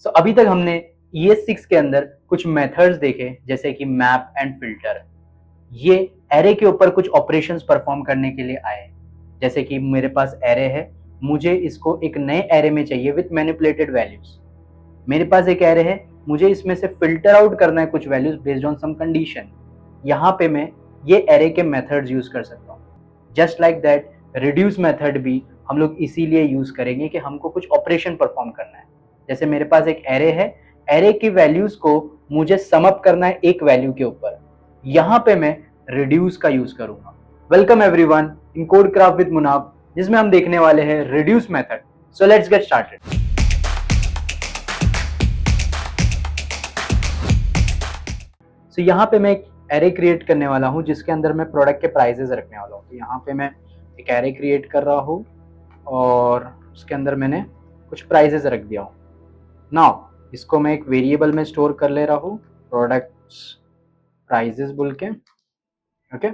अभी तक हमने ES6 के अंदर कुछ मेथड्स देखे, जैसे कि मैप एंड फिल्टर। ये एरे के ऊपर कुछ ऑपरेशंस परफॉर्म करने के लिए आए। जैसे कि मेरे पास एरे है, मुझे इसको एक नए एरे में चाहिए विथ मैनिपुलेटेड वैल्यूज। मेरे पास एक एरे है, मुझे इसमें से फिल्टर आउट करना है कुछ values based on some condition. यहाँ पे मैं ये एरे के मेथड्स यूज कर सकता हूँ। Just like that reduce method भी हम लोग इसीलिए यूज करेंगे कि हमको कुछ ऑपरेशन परफॉर्म करना है। जैसे मेरे पास एक एरे है, एरे की वैल्यूज को मुझे सम अप करना है एक वैल्यू के ऊपर। यहाँ पे मैं रिड्यूस का यूज करूंगा। Welcome everyone in code craft with Munaf, जिसमें हम देखने वाले हैं reduce method. So let's get started. So यहाँ पे मैं एक एरे क्रिएट करने वाला हूँ जिसके अंदर मैं प्रोडक्ट के प्राइजेस रखने वाला हूँ। तो यहाँ पे मैं एक एरे क्रिएट कर रहा हूँ और उसके अंदर मैंने कुछ प्राइजेस रख दिया हूँ। नाउ इसको मैं एक वेरिएबल में स्टोर कर ले रहा हूँ, प्रोडक्ट्स प्राइजेस बोल के। ओके,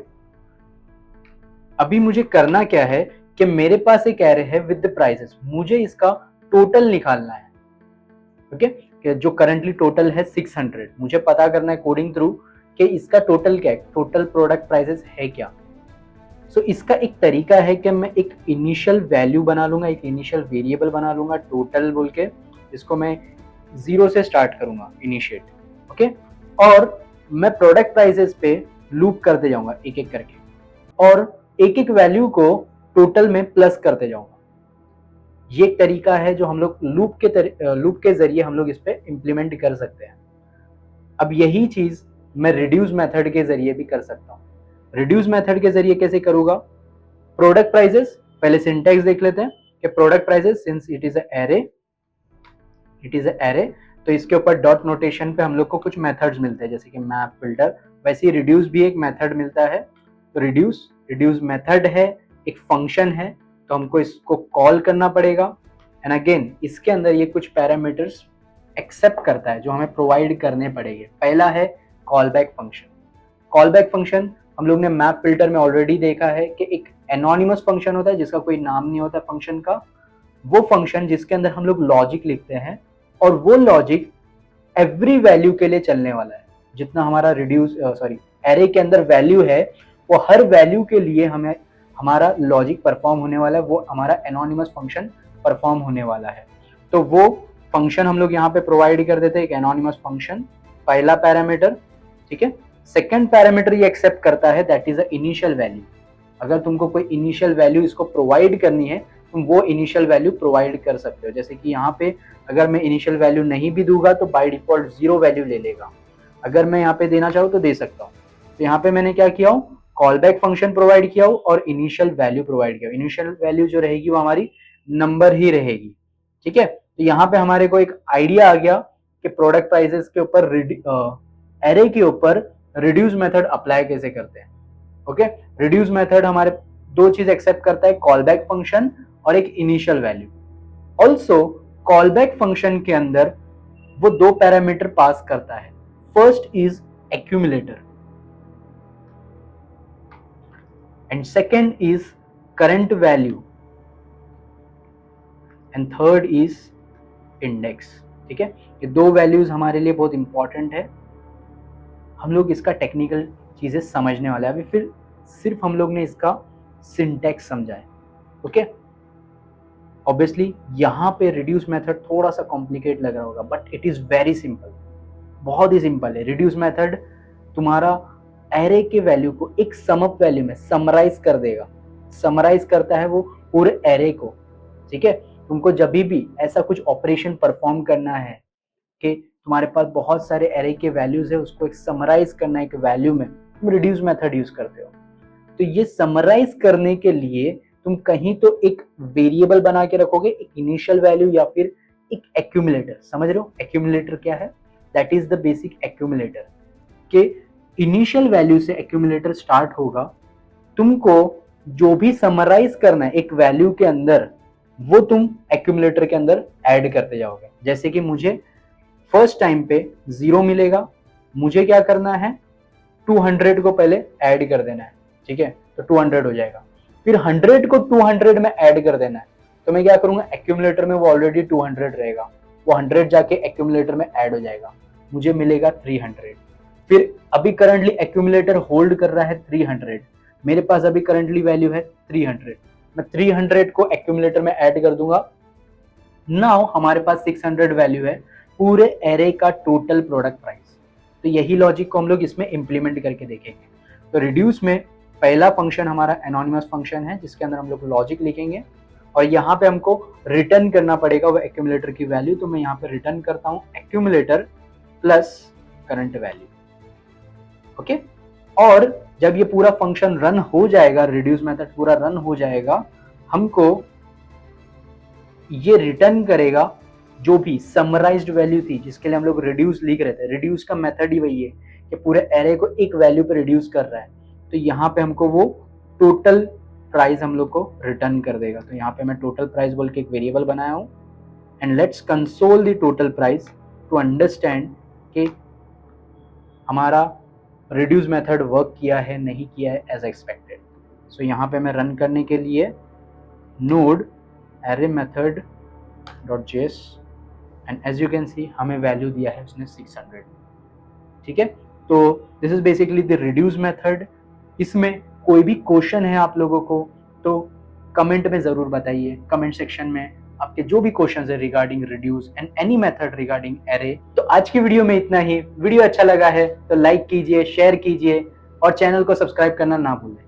अभी मुझे करना क्या है कि मेरे पास एक एरे है विद द प्राइजेस, मुझे इसका टोटल निकालना है। ओके, कि जो करंटली टोटल है 600, मुझे पता करना है कोडिंग थ्रू कि इसका टोटल क्या है, टोटल प्रोडक्ट प्राइसेस है क्या। सो इसका एक तरीका है कि मैं एक इनिशियल वैल्यू बना लूंगा, एक इनिशियल वेरिएबल बना लूंगा टोटल बोल के, जिसको मैं 0 से स्टार्ट करूंगा, इनिशिएट। ओके, और मैं प्रोडक्ट प्राइसेस पे लूप करते जाऊंगा एक एक करके, और एक एक वैल्यू को टोटल में प्लस करते जाऊंगा। ये एक तरीका है जो हम लोग लूप के जरिए हम लोग इस पे इम्प्लीमेंट कर सकते हैं। अब यही चीज मैं रिड्यूस मेथड के जरिए भी कर सकता हूँ। रिड्यूस मेथड के जरिए कैसे करूंगा? प्रोडक्ट प्राइजेस, पहले सिंटैक्स देख लेते हैं कि product prices since it is a array, तो इसके ऊपर डॉट नोटेशन पे हम लोग को कुछ मेथड्स मिलते हैं, जैसे कि मैप, फिल्टर। वैसे ही रिड्यूस भी एक मेथड मिलता है। तो रिड्यूस मेथड है, एक फंक्शन है, तो हमको इसको कॉल करना पड़ेगा। एंड अगेन इसके अंदर ये कुछ पैरामीटर्स एक्सेप्ट करता है जो हमें प्रोवाइड करने पड़ेंगे। पहला है call back function. Call back function हम लोग ने मैप फिल्टर में ऑलरेडी देखा है कि एक एनोनिमस फंक्शन होता है जिसका कोई नाम नहीं होता फंक्शन का। वो फंक्शन जिसके अंदर हम लोग लॉजिक लिखते हैं, और वो लॉजिक एवरी वैल्यू के लिए चलने वाला है। जितना हमारा एरे के अंदर वैल्यू है, वो हर वैल्यू के लिए हमें हमारा लॉजिक परफॉर्म होने वाला है, वो हमारा एनोनिमस फंक्शन परफॉर्म होने वाला है। तो वो फंक्शन हम लोग यहाँ पे प्रोवाइड कर देते हैं, एक एनोनिमस फंक्शन, पहला पैरामीटर। ठीक है, सेकंड पैरामीटर ये एक्सेप्ट करता है, that is a initial value. अगर तुमको कोई इनिशियल वैल्यू इसको प्रोवाइड करनी है, तुम वो इनिशियल वैल्यू प्रोवाइड कर सकते हो। जैसे कि यहाँ पे अगर मैं इनिशियल वैल्यू नहीं भी दूंगा तो बाय डिफॉल्ट 0 वैल्यू ले लेगा। अगर मैं यहाँ पे देना चाहूँ तो दे सकता हूँ। तो यहाँ पे मैंने क्या किया हूँ, कॉल बैक फंक्शन प्रोवाइड किया हूँ और इनिशियल वैल्यू प्रोवाइड किया। इनिशियल वैल्यू जो रहेगी वो हमारी नंबर ही रहेगी। ठीक है, तो यहाँ पे हमारे को एक आइडिया आ गया कि प्रोडक्ट प्राइसेस के ऊपर एरे के ऊपर रिड्यूस मेथड अप्लाई कैसे करते हैं। ओके, रिड्यूस मेथड हमारे दो चीज एक्सेप्ट करता है, कॉल बैक फंक्शन और एक initial value. Also call back function के अंदर वो दो पैरामीटर पास करता है। First is accumulator and second is current value and third is index. ठीक है, ये दो वैल्यूज हमारे लिए बहुत इंपॉर्टेंट है। हम लोग इसका टेक्निकल चीजें समझने वाले हैं अभी, फिर सिर्फ हम लोग ने इसका सिंटैक्स समझा है। ओके, ऑब्वियसली यहाँ पे रिड्यूस मेथड थोड़ा सा कॉम्प्लिकेट लग रहा होगा, but it is very simple, बहुत ही सिंपल है। रिड्यूस मेथड तुम्हारा एरे के वैल्यू को एक सम अप वैल्यू में समराइज कर देगा। समराइज करता है वो पूरे एरे को। ठीक है, तुमको जब भी ऐसा कुछ ऑपरेशन परफॉर्म करना है कि तुम्हारे पास बहुत सारे एरे के वैल्यूज है, उसको एक समराइज करना है एक वैल्यू में, तुम रिड्यूस मेथड यूज करते हो। तो ये समराइज करने के लिए तुम कहीं तो एक वेरिएबल बना के रखोगे, एक इनिशियल वैल्यू या फिर एक एक्यूमुलेटर। समझ रहे हो एक्यूमुलेटर क्या है? That is the basic accumulator के इनिशियल वैल्यू से एक्यूमुलेटर स्टार्ट होगा। तुमको जो भी समराइज करना है एक वैल्यू के अंदर, वो तुम एक्यूमुलेटर के अंदर ऐड करते जाओगे। जैसे कि मुझे फर्स्ट टाइम पे 0 मिलेगा, मुझे क्या करना है, 200 को पहले ऐड कर देना है। ठीक है, तो 200 हो जाएगा। फिर 100 को 200 में ऐड कर देना है। तो मैं क्या करूंगा, एक्यूमुलेटर में वो ऑलरेडी 200 रहेगा, वो 100 जाके एक्यूमुलेटर में ऐड हो जाएगा, मुझे मिलेगा 300। फिर अभी करंटली एक्यूमुलेटर होल्ड कर रहा है 300, मेरे पास अभी करंटली वैल्यू है 300, मैं 300 को एक्यूमुलेटर में ऐड कर दूंगा। नाउ हमारे पास 600 वैल्यू है पूरे एरे का टोटल प्रोडक्ट प्राइस। तो यही लॉजिक को हम लोग इसमें इंप्लीमेंट करके देखेंगे। तो रिड्यूस में पहला फंक्शन हमारा एनोनिमस फंक्शन है जिसके अंदर हम लोग लॉजिक लिखेंगे और यहाँ पे हमको रिटर्न करना पड़ेगा वो एक्यूमुलेटर की वैल्यू। तो मैं यहाँ पे रिटर्न करता हूँ accumulator plus current value. Okay, और जब ये पूरा फंक्शन रन हो जाएगा, रिड्यूस मेथड पूरा रन हो जाएगा, हमको ये रिटर्न करेगा जो भी समराइज्ड वैल्यू थी जिसके लिए हम लोग रिड्यूस लिख रहे थे। रिड्यूस का मेथड ही वही है कि पूरे एरे को एक वैल्यू पे रिड्यूस कर रहा है। तो यहाँ पे हमको वो टोटल प्राइस हम लोग को रिटर्न कर देगा। तो यहाँ पे मैं टोटल प्राइस बोल के एक वेरिएबल बनाया हूँ and let's console the total price to understand कि हमारा रिड्यूस मेथड वर्क किया है नहीं किया है एज एक्सपेक्टेड। सो यहाँ पे मैं रन करने के लिए node array method .js and as you can see हमें वैल्यू दिया है उसने 600। ठीक है, तो this is basically the reduce method. इसमें कोई भी क्वेश्चन है आप लोगों को तो कमेंट में जरूर बताइए, कमेंट सेक्शन में आपके जो भी क्वेश्चन है regarding reduce and any method regarding array. तो आज की वीडियो में इतना ही। वीडियो अच्छा लगा है तो लाइक कीजिए, शेयर कीजिए और चैनल को सब्सक्राइब करना ना भूलें।